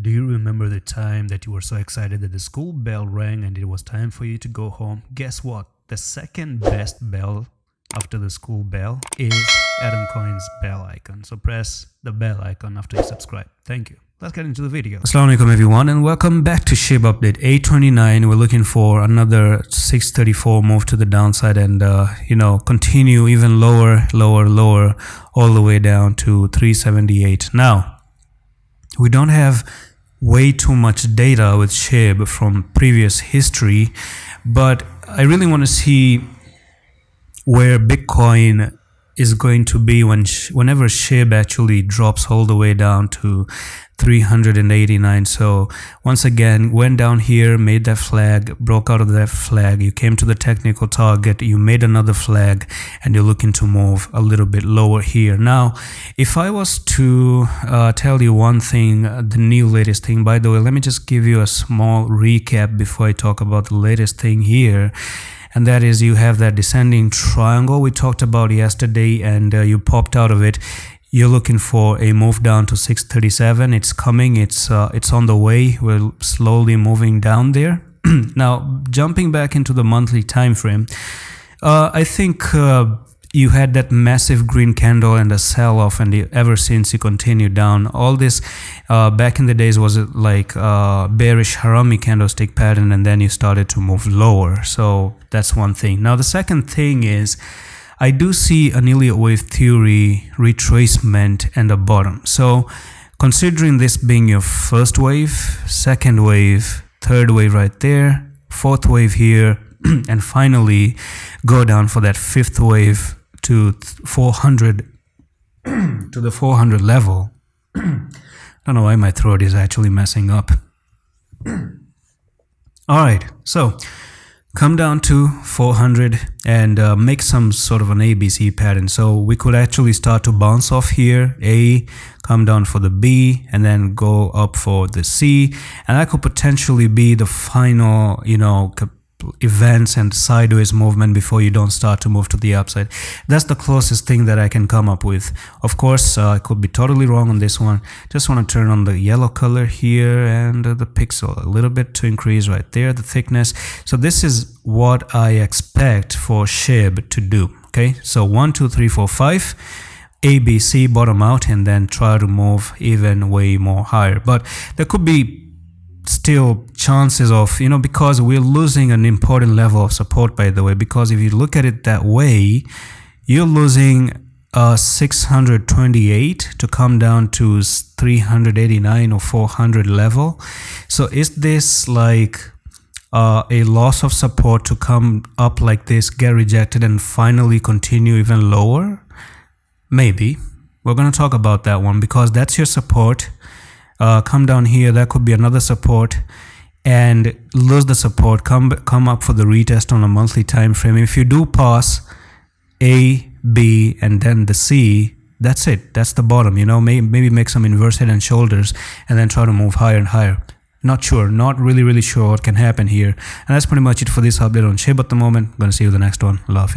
Do you remember the time that you were so excited that the school bell rang and it was time for you to go home? Guess what? The second best bell after the school bell is Coin's bell icon. So press the bell icon after you subscribe. Thank you. Let's get into the video. Assalamu alaikum everyone and welcome back to SHIB update 829. We're looking for another 634 move to the downside and continue even lower all the way down to 378. Now, we don't have way too much data with SHIB from previous history, but I really want to see where Bitcoin is going to be whenever SHIB actually drops all the way down to 389. So once again, went down here, made that flag, broke out of that flag, you came to the technical target, you made another flag, and you're looking to move a little bit lower here. Now, if I was to tell you one thing, the new latest thing, by the way, let me just give you a small recap before I talk about the latest thing here. And that is, you have that descending triangle we talked about yesterday, and you popped out of it. You're looking for a move down to 637. It's coming. It's on the way. We're slowly moving down there. Now, jumping back into the monthly time frame, I think you had that massive green candle and a sell-off, and ever since you continued down. All this back in the days was like bearish harami candlestick pattern, and then you started to move lower. So that's one thing. Now the second thing is, I do see an Elliot wave theory retracement and a bottom. So considering this being your first wave, second wave, third wave right there, fourth wave here, and finally go down for that fifth wave to 400 to the 400 level. Don't know why my throat is actually messing up. All right, so come down to 400 and make some sort of an ABC pattern. So we could actually start to bounce off here, A, come down for the B, and then go up for the C. And that could potentially be the final, events and sideways movement before you don't start to move to the upside. That's the closest thing that I can come up with. Of course, I could be totally wrong on this one. Just want to turn on the yellow color here and the pixel a little bit to increase right there, the thickness. So this is what I expect for SHIB to do. Okay, so 1, 2, 3, 4, 5. A, B, C, bottom out, and then try to move even way more higher. But there could be still chances of, because we're losing an important level of support, by the way, because if you look at it that way, you're losing 628 to come down to 389 or 400 level. So is this like a loss of support to come up like this, get rejected, and finally continue even lower? Maybe. We're going to talk about that one because that's your support. Come down here, that could be another support, and lose the support, come up for the retest on a monthly time frame. If you do pass A, B, and then the C, that's it, that's the bottom. Maybe make some inverse head and shoulders and then try to move higher and higher. Not sure, not really sure what can happen here. And that's pretty much it for this update on SHIB at the moment. I'm gonna see you in the next one. Love it.